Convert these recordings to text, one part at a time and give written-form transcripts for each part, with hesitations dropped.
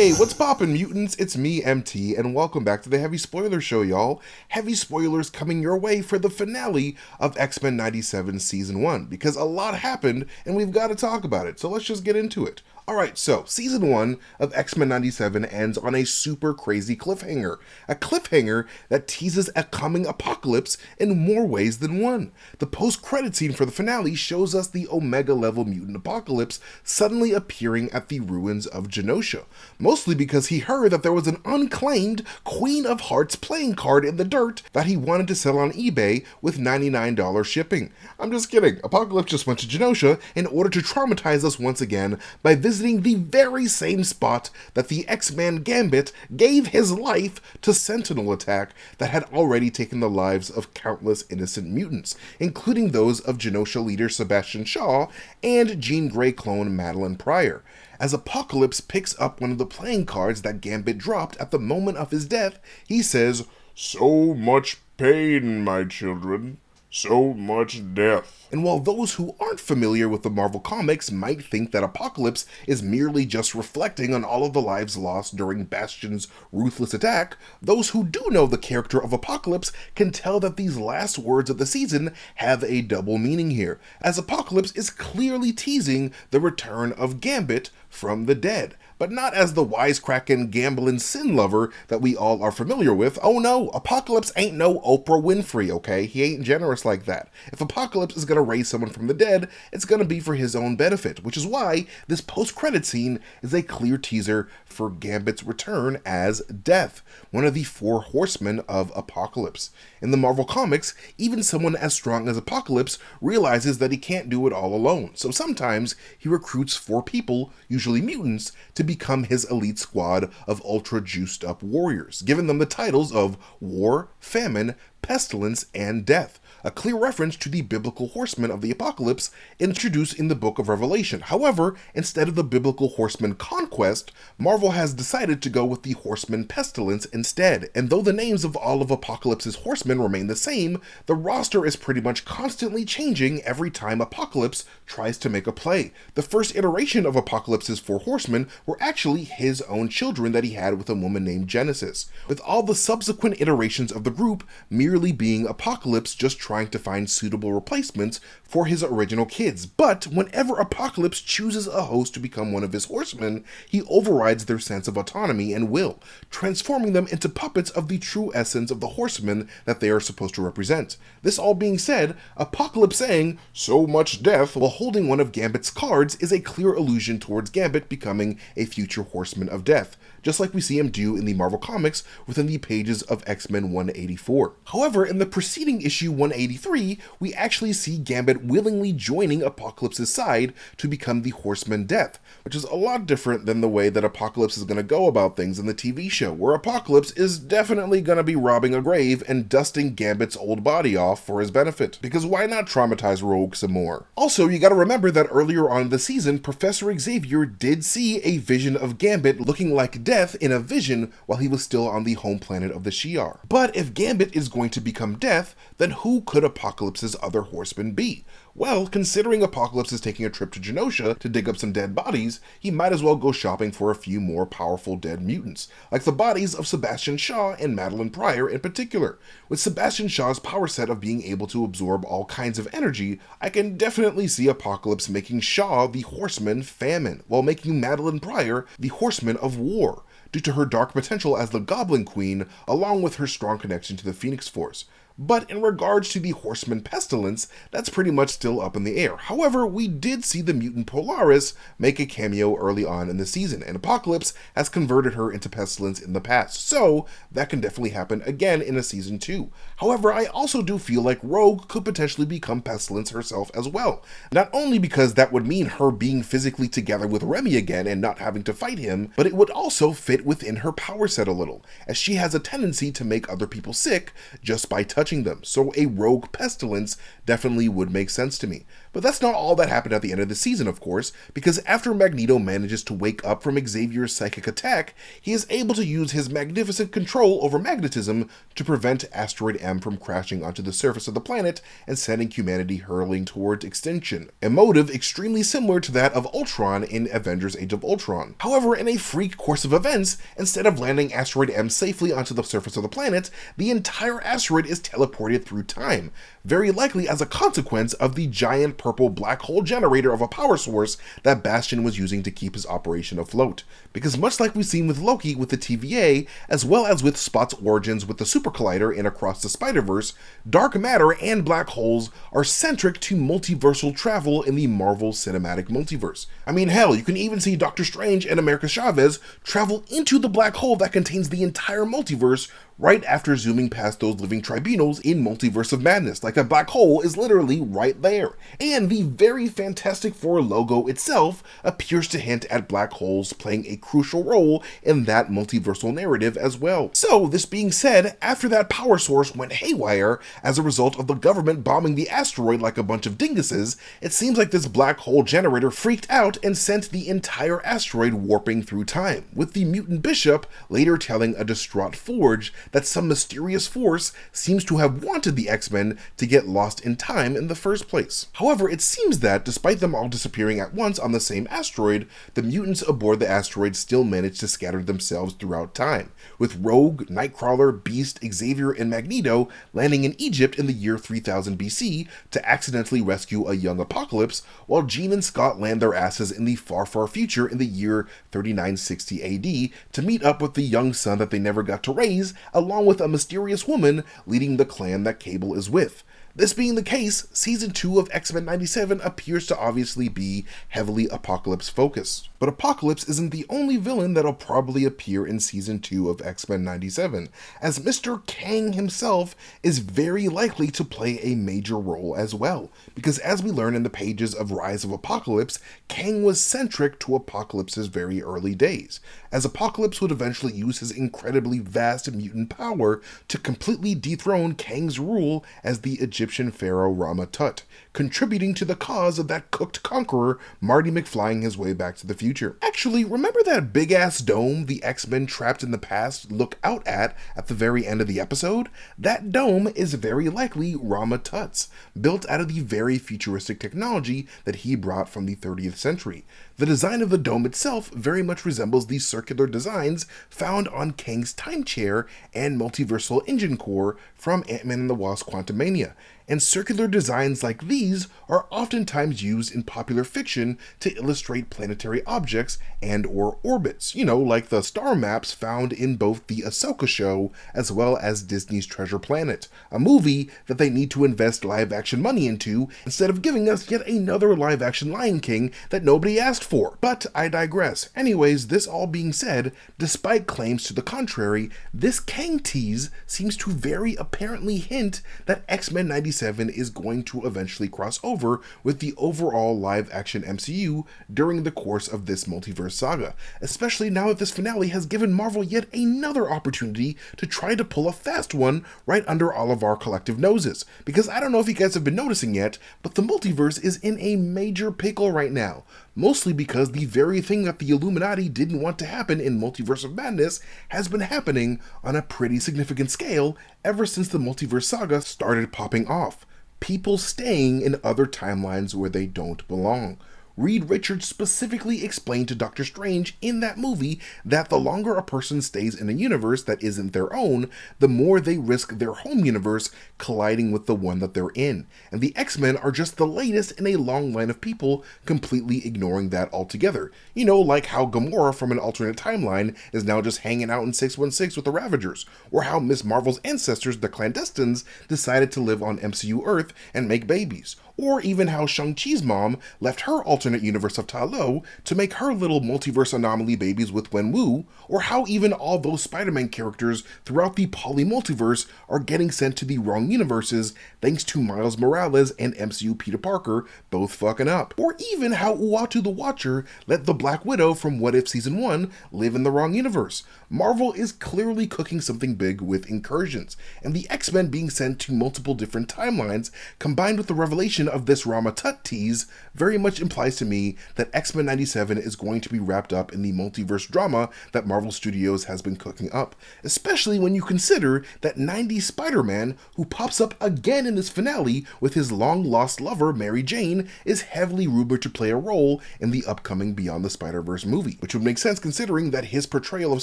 Hey, what's poppin', mutants? It's me, MT, and welcome back to the Heavy Spoiler Show, y'all. Heavy spoilers coming your way for the finale of X-Men 97 Season 1, because a lot happened, and we've got to talk about it, so let's just get into it. Alright, so, Season 1 of X-Men 97 ends on a super crazy cliffhanger. A cliffhanger that teases a coming apocalypse in more ways than one. The post-credit scene for the finale shows us the Omega-level mutant Apocalypse suddenly appearing at the ruins of Genosha, mostly because he heard that there was an unclaimed Queen of Hearts playing card in the dirt that he wanted to sell on eBay with $99 shipping. I'm just kidding. Apocalypse just went to Genosha in order to traumatize us once again by visiting the very same spot that the X-Man Gambit gave his life to Sentinel attack that had already taken the lives of countless innocent mutants, including those of Genosha leader Sebastian Shaw and Jean Grey clone Madeline Pryor. As Apocalypse picks up one of the playing cards that Gambit dropped at the moment of his death, he says, "So much pain, my children. So much death." And while those who aren't familiar with the Marvel Comics might think that Apocalypse is merely just reflecting on all of the lives lost during Bastion's ruthless attack, those who do know the character of Apocalypse can tell that these last words of the season have a double meaning here, as Apocalypse is clearly teasing the return of Gambit from the dead. But not as the wisecracking, gambling sin lover that we all are familiar with. Oh no, Apocalypse ain't no Oprah Winfrey, okay? He ain't generous like that. If Apocalypse is gonna raise someone from the dead, it's gonna be for his own benefit, which is why this post-credit scene is a clear teaser for Gambit's return as Death, one of the four horsemen of Apocalypse. In the Marvel Comics, even someone as strong as Apocalypse realizes that he can't do it all alone, so sometimes he recruits four people, usually mutants, to become his elite squad of ultra juiced up warriors, giving them the titles of War, Famine, Pestilence, and Death, a clear reference to the biblical horsemen of the apocalypse introduced in the book of Revelation. However, instead of the biblical horseman Conquest, Marvel has decided to go with the horseman Pestilence instead, and though the names of all of Apocalypse's horsemen remain the same, the roster is pretty much constantly changing every time Apocalypse tries to make a play. The first iteration of Apocalypse's four horsemen were actually his own children that he had with a woman named Genesis, with all the subsequent iterations of the group merely being Apocalypse just trying to find suitable replacements for his original kids. But whenever Apocalypse chooses a host to become one of his horsemen, he overrides their sense of autonomy and will, transforming them into puppets of the true essence of the horsemen that they are supposed to represent. This all being said, Apocalypse saying, "so much death," while holding one of Gambit's cards is a clear allusion towards Gambit becoming a future horseman of death, just like we see him do in the Marvel Comics within the pages of X-Men 184. However, in the preceding issue 183, we actually see Gambit willingly joining Apocalypse's side to become the Horseman Death, which is a lot different than the way that Apocalypse is going to go about things in the TV show, where Apocalypse is definitely going to be robbing a grave and dusting Gambit's old body off for his benefit, because why not traumatize Rogue some more? Also, you gotta remember that earlier on in the season, Professor Xavier did see a vision of Gambit looking like Death in a vision while he was still on the home planet of the Shi'ar. But if Gambit is going to become Death, then who could Apocalypse's other horsemen be? Well, considering Apocalypse is taking a trip to Genosha to dig up some dead bodies, he might as well go shopping for a few more powerful dead mutants, like the bodies of Sebastian Shaw and Madeline Pryor in particular. With Sebastian Shaw's power set of being able to absorb all kinds of energy, I can definitely see Apocalypse making Shaw the horseman Famine, while making Madeline Pryor the horseman of War, due to her dark potential as the Goblin Queen, along with her strong connection to the Phoenix Force. But in regards to the Horseman Pestilence, that's pretty much still up in the air. However, we did see the mutant Polaris make a cameo early on in the season, and Apocalypse has converted her into Pestilence in the past, so that can definitely happen again in a season 2. However, I also do feel like Rogue could potentially become Pestilence herself as well, not only because that would mean her being physically together with Remy again and not having to fight him, but it would also fit within her power set a little, as she has a tendency to make other people sick just by touching touching them, so a rogue pestilence definitely would make sense to me. But that's not all that happened at the end of the season, of course, because after Magneto manages to wake up from Xavier's psychic attack, he is able to use his magnificent control over magnetism to prevent Asteroid M from crashing onto the surface of the planet and sending humanity hurling towards extinction, a motive extremely similar to that of Ultron in Avengers Age of Ultron. However, in a freak course of events, instead of landing Asteroid M safely onto the surface of the planet, the entire asteroid is teleported through time, very likely as a consequence of the giant purple black hole generator of a power source that Bastion was using to keep his operation afloat. Because much like we've seen with Loki with the TVA, as well as with Spot's origins with the Super Collider in Across the Spider-Verse, dark matter and black holes are centric to multiversal travel in the Marvel Cinematic Multiverse. I mean, hell, you can even see Doctor Strange and America Chavez travel into the black hole that contains the entire multiverse right after zooming past those living tribunals in Multiverse of Madness. Like, that black hole is literally right there. And the very Fantastic Four logo itself appears to hint at black holes playing a crucial role in that multiversal narrative as well. So, this being said, after that power source went haywire as a result of the government bombing the asteroid like a bunch of dinguses, it seems like this black hole generator freaked out and sent the entire asteroid warping through time, with the mutant Bishop later telling a distraught Forge that some mysterious force seems to have wanted the X-Men to get lost in time in the first place. However, it seems that, despite them all disappearing at once on the same asteroid, the mutants aboard the asteroid still managed to scatter themselves throughout time, with Rogue, Nightcrawler, Beast, Xavier, and Magneto landing in Egypt in the year 3000 BC to accidentally rescue a young Apocalypse, while Jean and Scott land their asses in the far, far future in the year 3960 AD to meet up with the young son that they never got to raise, along with a mysterious woman leading the clan that Cable is with. This being the case, Season 2 of X-Men 97 appears to obviously be heavily Apocalypse focused. But Apocalypse isn't the only villain that'll probably appear in Season 2 of X-Men 97, as Mr. Kang himself is very likely to play a major role as well, because as we learn in the pages of Rise of Apocalypse, Kang was centric to Apocalypse's very early days, as Apocalypse would eventually use his incredibly vast mutant power to completely dethrone Kang's rule as the Egyptian pharaoh Rama Tut, contributing to the cause of that cooked conqueror Marty McFlying his way back to the future. Actually, remember that big-ass dome the X-Men trapped in the past look out at the very end of the episode? That dome is very likely Rama Tut's, built out of the very futuristic technology that he brought from the 30th century. The design of the dome itself very much resembles the circular designs found on Kang's time chair and multiversal engine core from Ant-Man and the Wasp: Quantumania, and circular designs like these are oftentimes used in popular fiction to illustrate planetary objects and or orbits, like the star maps found in both the Ahsoka show as well as Disney's Treasure Planet, a movie that they need to invest live-action money into instead of giving us yet another live-action Lion King that nobody asked for. But I digress. Anyways, this all being said, despite claims to the contrary, this Kang tease seems to very apparently hint that X-Men 97 is going to eventually cross over with the overall live-action MCU during the course of this multiverse saga, especially now that this finale has given Marvel yet another opportunity to try to pull a fast one right under all of our collective noses. Because I don't know if you guys have been noticing yet, but the multiverse is in a major pickle right now. Mostly because the very thing that the Illuminati didn't want to happen in Multiverse of Madness has been happening on a pretty significant scale ever since the Multiverse saga started popping off. People staying in other timelines where they don't belong. Reed Richards specifically explained to Doctor Strange in that movie that the longer a person stays in a universe that isn't their own, the more they risk their home universe colliding with the one that they're in. And the X-Men are just the latest in a long line of people completely ignoring that altogether. Like how Gamora from an alternate timeline is now just hanging out in 616 with the Ravagers, or how Miss Marvel's ancestors, the Clandestines, decided to live on MCU Earth and make babies. Or even how Shang-Chi's mom left her alternate alternate universe of Ta Lo to make her little multiverse anomaly babies with Wenwu, or how even all those Spider-Man characters throughout the poly-multiverse are getting sent to the wrong universes thanks to Miles Morales and MCU Peter Parker both fucking up. Or even how Uatu the Watcher let the Black Widow from What If Season 1 live in the wrong universe. Marvel is clearly cooking something big with incursions, and the X-Men being sent to multiple different timelines, combined with the revelation of this Rama Tut tease, very much implies to me that X-Men 97 is going to be wrapped up in the multiverse drama that Marvel Studios has been cooking up, especially when you consider that 90s Spider-Man, who pops up again in this finale with his long-lost lover Mary Jane, is heavily rumored to play a role in the upcoming Beyond the Spider-Verse movie, which would make sense considering that his portrayal of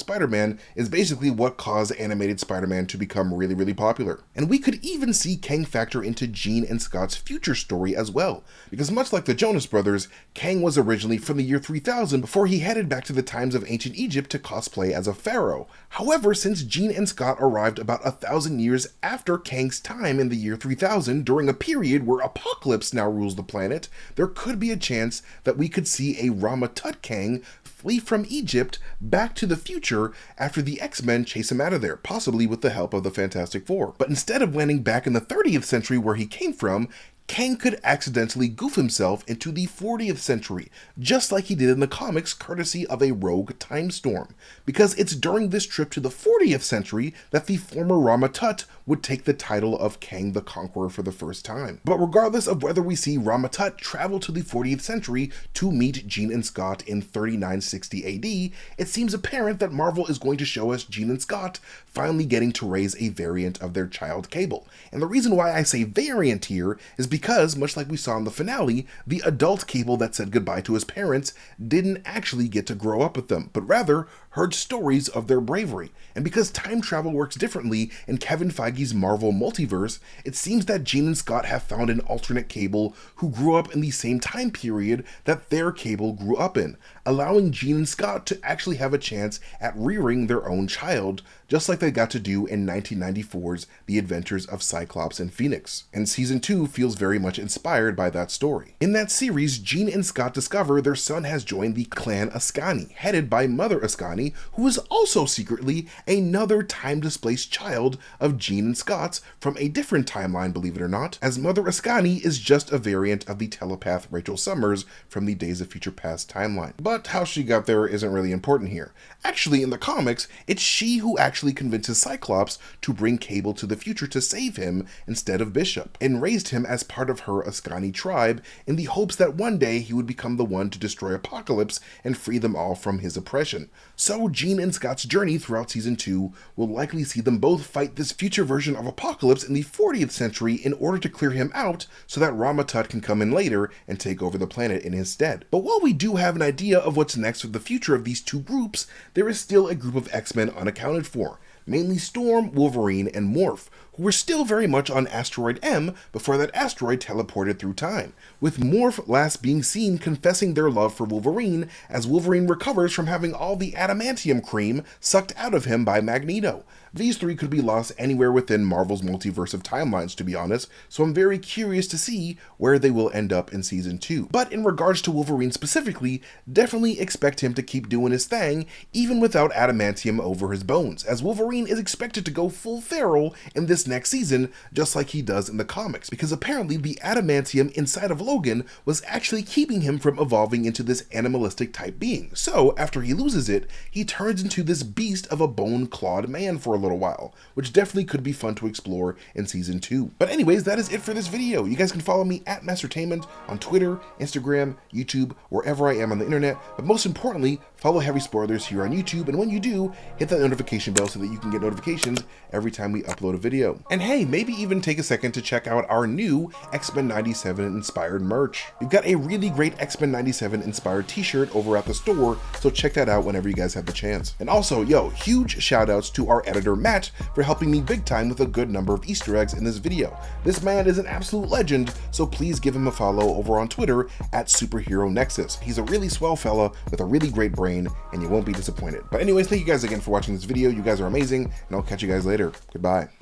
Spider-Man is basically what caused animated Spider-Man to become really, really popular. And we could even see Kang factor into Jean and Scott's future story as well, because much like the Jonas Brothers, Kang was originally from the year 3000 before he headed back to the times of ancient Egypt to cosplay as a pharaoh. However, since Jean and Scott arrived about 1,000 years after Kang's time in the year 3000, during a period where Apocalypse now rules the planet, there could be a chance that we could see a Rama Tut Kang flee from Egypt back to the future after the X-Men chase him out of there, possibly with the help of the Fantastic Four. But instead of landing back in the 30th century where he came from, Kang could accidentally goof himself into the 40th century, just like he did in the comics courtesy of a rogue time storm, because it's during this trip to the 40th century that the former Rama Tut would take the title of Kang the Conqueror for the first time. But regardless of whether we see Rama Tut travel to the 40th century to meet Jean and Scott in 3960 AD, it seems apparent that Marvel is going to show us Jean and Scott finally getting to raise a variant of their child Cable. And the reason why I say variant here is because, much like we saw in the finale, the adult Cable that said goodbye to his parents didn't actually get to grow up with them, but rather heard stories of their bravery. And because time travel works differently in Kevin Feige's Marvel multiverse, it seems that Jean and Scott have found an alternate Cable who grew up in the same time period that their Cable grew up in, allowing Jean and Scott to actually have a chance at rearing their own child, just like they got to do in 1994's The Adventures of Cyclops and Phoenix. And Season 2 feels very much inspired by that story. In that series, Jean and Scott discover their son has joined the Clan Ascani, headed by Mother Ascani, who is also secretly another time-displaced child of Jean and Scott's from a different timeline, believe it or not, as Mother Ascani is just a variant of the telepath Rachel Summers from the Days of Future Past timeline. But how she got there isn't really important here. Actually, in the comics, it's she who actually convinces Cyclops to bring Cable to the future to save him instead of Bishop, and raised him as part of her Ascani tribe in the hopes that one day he would become the one to destroy Apocalypse and free them all from his oppression. So Jean and Scott's journey throughout Season 2 will likely see them both fight this future version of Apocalypse in the 40th century in order to clear him out so that Rama Tut can come in later and take over the planet in his stead. But while we do have an idea of what's next with the future of these two groups, there is still a group of X-Men unaccounted for, mainly Storm, Wolverine, and Morph, who were still very much on Asteroid M before that asteroid teleported through time, with Morph last being seen confessing their love for Wolverine as Wolverine recovers from having all the adamantium cream sucked out of him by Magneto. These three could be lost anywhere within Marvel's multiverse of timelines, to be honest, so I'm very curious to see where they will end up in Season 2. But in regards to Wolverine specifically, definitely expect him to keep doing his thing, even without adamantium over his bones, as Wolverine is expected to go full feral in this next season, just like he does in the comics, because apparently the adamantium inside of Logan was actually keeping him from evolving into this animalistic type being. So, after he loses it, he turns into this beast of a bone-clawed man for a little while, which definitely could be fun to explore in Season 2. But anyways, that is it for this video. You guys can follow me at Mastertainment on Twitter, Instagram, YouTube, wherever I am on the internet, but most importantly, follow Heavy Spoilers here on YouTube, and when you do, hit that notification bell so that you can get notifications every time we upload a video. And hey, maybe even take a second to check out our new X-Men 97 inspired merch. We've got a really great X-Men 97 inspired t-shirt over at the store, so check that out whenever you guys have the chance. And also, huge shout outs to our editor Matt for helping me big time with a good number of Easter eggs in this video. This man is an absolute legend, so please give him a follow over on Twitter at Superhero Nexus. He's a really swell fella with a really great brain, and you won't be disappointed. But anyways, thank you guys again for watching this video. You guys are amazing, and I'll catch you guys later. Goodbye.